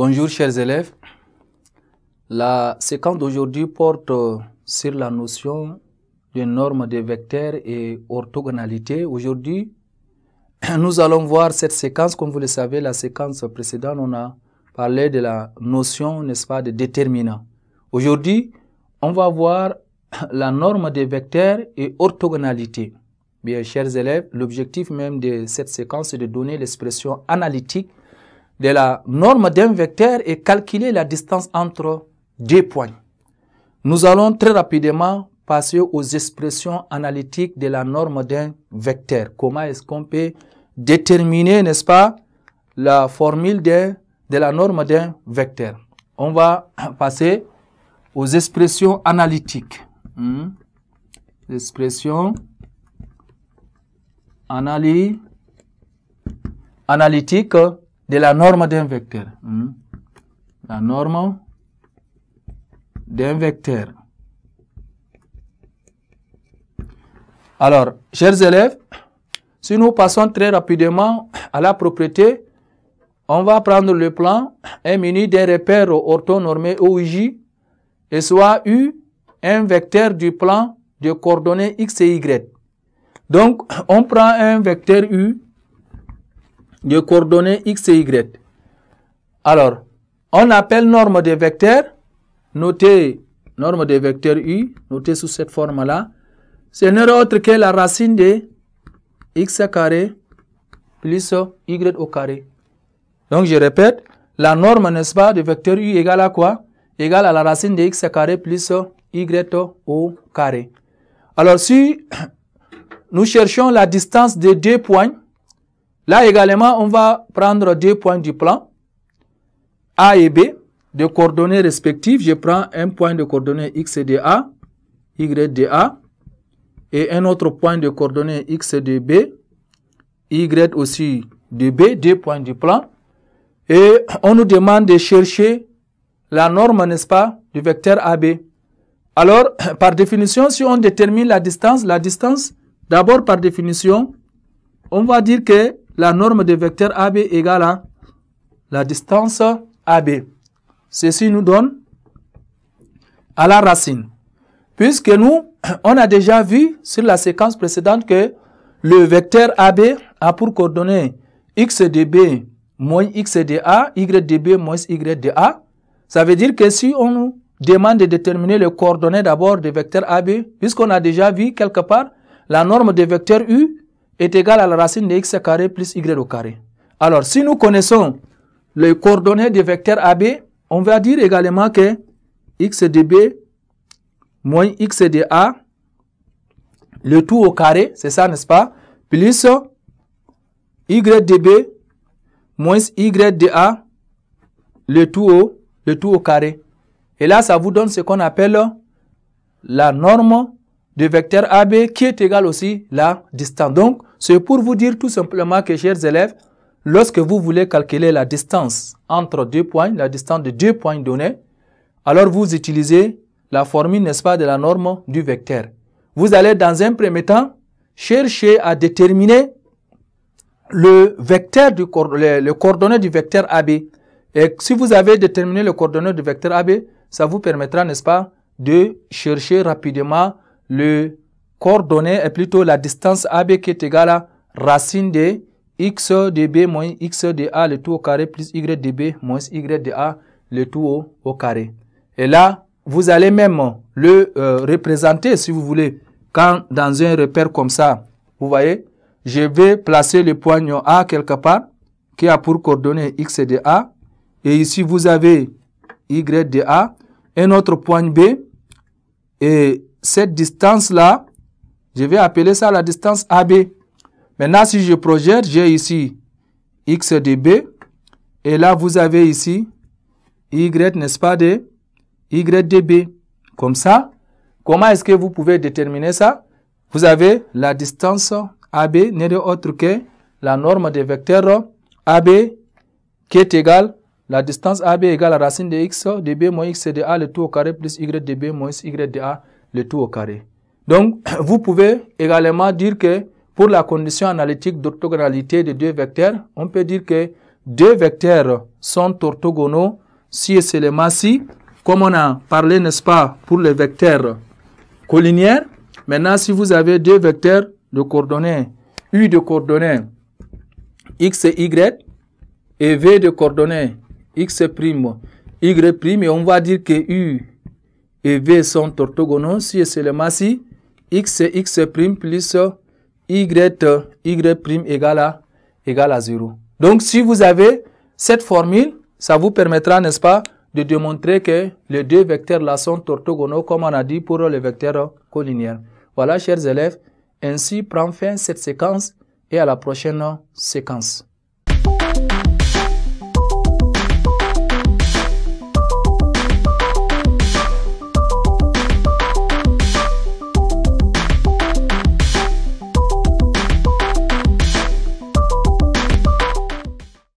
Bonjour chers élèves. La séquence d'aujourd'hui porte sur la notion de normes de vecteurs et orthogonalité. Aujourd'hui, nous allons voir cette séquence. Comme vous le savez, la séquence précédente, on a parlé de la notion, n'est-ce pas, de déterminant. Aujourd'hui, on va voir la norme des vecteurs et orthogonalité. Bien, chers élèves, l'objectif même de cette séquence est de donner l'expression analytique de la norme d'un vecteur et calculer la distance entre deux points. Nous allons très rapidement passer aux expressions analytiques de la norme d'un vecteur. Comment est-ce qu'on peut déterminer, n'est-ce pas, la formule de la norme d'un vecteur. On va passer aux expressions analytiques. Expressions analytiques de la norme d'un vecteur. La norme d'un vecteur. Alors, chers élèves, si nous passons très rapidement à la propriété, on va prendre le plan est muni d'un repère orthonormé OJ et soit U un vecteur du plan de coordonnées X et Y. Donc, on prend un vecteur U de coordonnées X et Y. Alors, on appelle norme des vecteurs, notez norme des vecteurs U, notez sous cette forme-là, ce n'est autre que la racine de X carré plus Y au carré. Donc, je répète, la norme, n'est-ce pas, de vecteur U égale à quoi? Égale à la racine de X carré plus Y au carré. Alors, si nous cherchons la distance de deux points, là également, on va prendre deux points du plan, A et B, de coordonnées respectives. Je prends un point de coordonnées X de A, Y de A, et un autre point de coordonnées X de B, Y aussi de B, deux points du plan. Et on nous demande de chercher la norme, n'est-ce pas, du vecteur AB. Alors, par définition, si on détermine la distance, d'abord par définition, on va dire que la norme de vecteur AB égale à la distance AB. Ceci nous donne à la racine. Puisque nous, on a déjà vu sur la séquence précédente que le vecteur AB a pour coordonnées X de B moins X de A, Y de B moins Y de A. Ça veut dire que si on nous demande de déterminer les coordonnées d'abord du vecteur AB, puisqu'on a déjà vu quelque part, la norme de vecteur U est égale à la racine de X carré plus Y au carré. Alors, si nous connaissons les coordonnées du vecteur AB, on va dire également que X de B moins X de A, le tout au carré, c'est ça, n'est-ce pas, plus Y de B moins Y de A, le tout au carré. Et là, ça vous donne ce qu'on appelle la norme de vecteur AB qui est égale aussi la distance. Donc, c'est pour vous dire tout simplement que, chers élèves, lorsque vous voulez calculer la distance entre deux points, la distance de deux points donnés, alors vous utilisez la formule, n'est-ce pas, de la norme du vecteur. Vous allez dans un premier temps chercher à déterminer le vecteur le coordonnées du vecteur AB. Et si vous avez déterminé le coordonnées du vecteur AB, ça vous permettra, n'est-ce pas, de chercher rapidement le coordonnée et plutôt la distance AB qui est égale à racine de X de B moins X de A le tout au carré plus Y de B moins Y de A le tout au carré. Et là, vous allez même le représenter si vous voulez quand dans un repère comme ça, vous voyez, je vais placer le point A quelque part qui a pour coordonnée X de A et ici vous avez Y de A, un autre point B et cette distance-là, je vais appeler ça la distance AB. Maintenant, si je projette, j'ai ici X de B. Et là, vous avez ici Y, n'est-ce pas, de Y de B. Comme ça, comment est-ce que vous pouvez déterminer ça? Vous avez la distance AB n'est autre que la norme des vecteurs AB qui est égale, la distance AB égale à la racine de X de B moins X de A le tout au carré plus Y de B moins Y de A le tout au carré. Donc, vous pouvez également dire que pour la condition analytique d'orthogonalité de deux vecteurs, on peut dire que deux vecteurs sont orthogonaux si et seulement si, comme on a parlé, n'est-ce pas, pour les vecteurs collinéaires. Maintenant, si vous avez deux vecteurs de coordonnées, U de coordonnées X et Y, et V de coordonnées X', Y', et on va dire que U et V sont orthogonaux si et seulement si X et X' plus Y' égale à 0. Donc, si vous avez cette formule, ça vous permettra, n'est-ce pas, de démontrer que les deux vecteurs là sont orthogonaux, comme on a dit pour les vecteurs collinéaires. Voilà, chers élèves, ainsi prend fin cette séquence et à la prochaine séquence.